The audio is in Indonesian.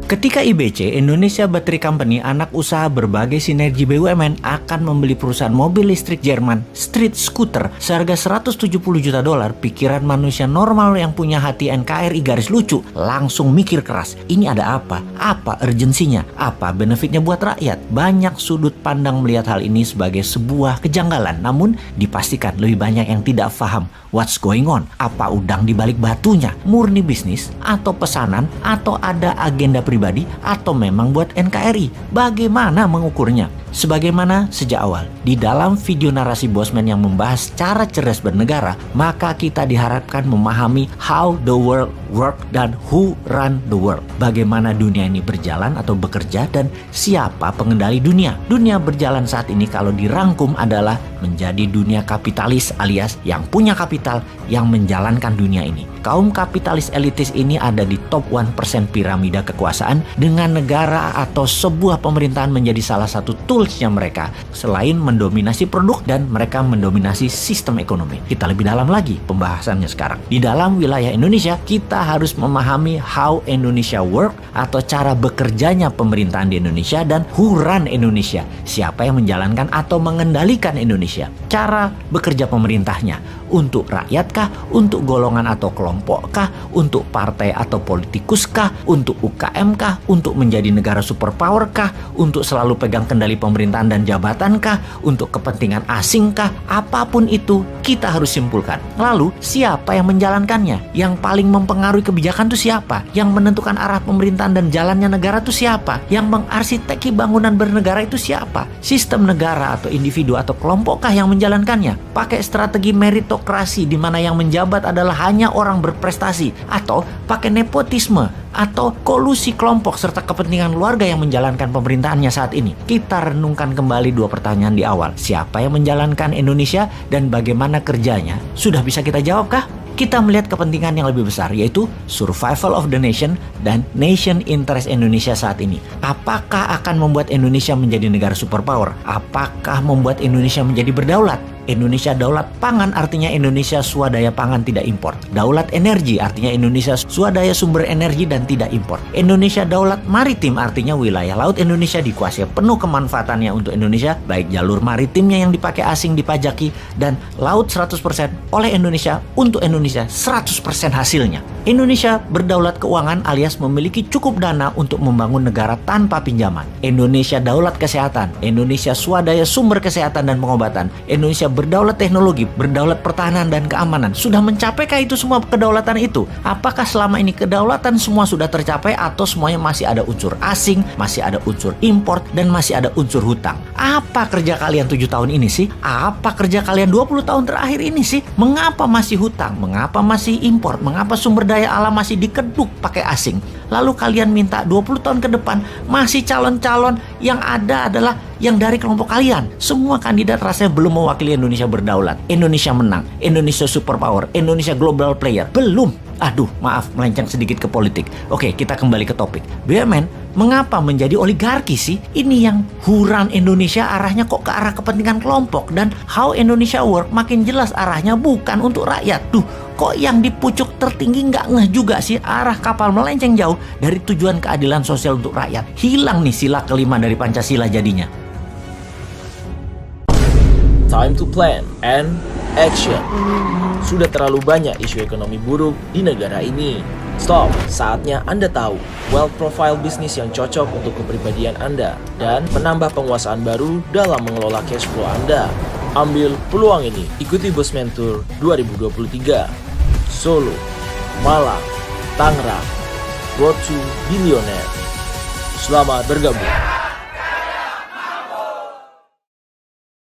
Ketika IBC, Indonesia Battery Company, anak usaha berbagai sinergi BUMN, akan membeli perusahaan mobil listrik Jerman, Street Scooter, seharga 170 juta dolar, pikiran manusia normal yang punya hati NKRI garis lucu langsung mikir keras. Ini ada apa? Apa urgensinya? Apa benefitnya buat rakyat? Banyak sudut pandang melihat hal ini sebagai sebuah kejanggalan. Namun dipastikan lebih banyak yang tidak paham what's going on. Apa udang di balik batunya? Murni bisnis atau pesanan atau ada agenda pribadi atau memang buat NKRI? Bagaimana mengukurnya? Sebagaimana sejak awal, di dalam video narasi Bosman yang membahas cara cerdas bernegara, maka kita diharapkan memahami how the world work dan who run the world. Bagaimana dunia ini berjalan atau bekerja dan siapa pengendali dunia. Dunia berjalan saat ini kalau dirangkum adalah menjadi dunia kapitalis alias yang punya kapital yang menjalankan dunia ini. Kaum kapitalis elitis ini ada di top 1% piramida kekuasaan dengan negara atau sebuah pemerintahan menjadi salah satu toolsnya mereka. Selain mendominasi produk dan mereka mendominasi sistem ekonomi. Kita lebih dalam lagi pembahasannya sekarang. Di dalam wilayah Indonesia, kita harus memahami how Indonesia work atau cara bekerjanya pemerintahan di Indonesia dan who run Indonesia. Siapa yang menjalankan atau mengendalikan Indonesia. Cara bekerja pemerintahnya. Untuk rakyatkah? Untuk golongan atau kelompokkah? Untuk partai atau politikuskah? Untuk UKM-kah? Untuk menjadi negara superpower-kah? Untuk selalu pegang kendali pemerintahan dan jabatankah? Untuk kepentingan asingkah? Apapun itu, kita harus simpulkan. Lalu, siapa yang menjalankannya? Yang paling mempengaruhi kebijakan itu siapa? Yang menentukan arah pemerintahan dan jalannya negara itu siapa? Yang mengarsiteki bangunan bernegara itu siapa? Sistem negara atau individu atau kelompokkah yang menjalankannya? Pakai strategi meritokrasi di mana yang menjabat adalah hanya orang berprestasi, atau pakai nepotisme atau kolusi kelompok serta kepentingan keluarga yang menjalankan pemerintahannya saat ini. Kita renungkan kembali dua pertanyaan di awal. Siapa yang menjalankan Indonesia dan bagaimana kerjanya? Sudah bisa kita jawabkah? Kita melihat kepentingan yang lebih besar, yaitu survival of the nation dan nation interest Indonesia saat ini. Apakah akan membuat Indonesia menjadi negara superpower? Apakah membuat Indonesia menjadi berdaulat? Indonesia daulat pangan artinya Indonesia swadaya pangan tidak impor. Daulat energi artinya Indonesia swadaya sumber energi dan tidak impor. Indonesia daulat maritim artinya wilayah laut Indonesia dikuasai penuh kemanfaatannya untuk Indonesia, baik jalur maritimnya yang dipakai asing dipajaki dan laut 100% oleh Indonesia untuk Indonesia 100% hasilnya. Indonesia berdaulat keuangan alias memiliki cukup dana untuk membangun negara tanpa pinjaman. Indonesia daulat kesehatan, Indonesia swadaya sumber kesehatan dan pengobatan. Indonesia berdaulat teknologi, berdaulat pertahanan dan keamanan. Sudah mencapaikah itu semua kedaulatan itu? Apakah selama ini kedaulatan semua sudah tercapai atau semuanya masih ada unsur asing, masih ada unsur import, dan masih ada unsur hutang? Apa kerja kalian 7 tahun ini sih? Apa kerja kalian 20 tahun terakhir ini sih? Mengapa masih hutang? Mengapa masih import? Mengapa sumber daya alam masih dikeduk pakai asing? Lalu kalian minta 20 tahun ke depan masih calon-calon yang ada adalah yang dari kelompok kalian. Semua kandidat rasanya belum mewakili Indonesia berdaulat. Indonesia menang, Indonesia superpower, Indonesia global player. Belum. Aduh, maaf melenceng sedikit ke politik. Oke, kita kembali ke topik. BUMN mengapa menjadi oligarki sih? Ini yang huran Indonesia arahnya kok ke arah kepentingan kelompok, dan how Indonesia work makin jelas arahnya bukan untuk rakyat. Duh, kok yang di pucuk tertinggi nggak ngeh juga sih? Arah kapal melenceng jauh dari tujuan keadilan sosial untuk rakyat. Hilang nih sila kelima dari Pancasila jadinya. Time to plan and action. Sudah terlalu banyak isu ekonomi buruk di negara ini. Stop, saatnya Anda tahu wealth profile bisnis yang cocok untuk kepribadian Anda dan menambah penguasaan baru dalam mengelola cash flow Anda. Ambil peluang ini. Ikuti Bosman Tour 2023. Solo, Malang, Tangerang. Road to Billionaire. Selamat bergabung.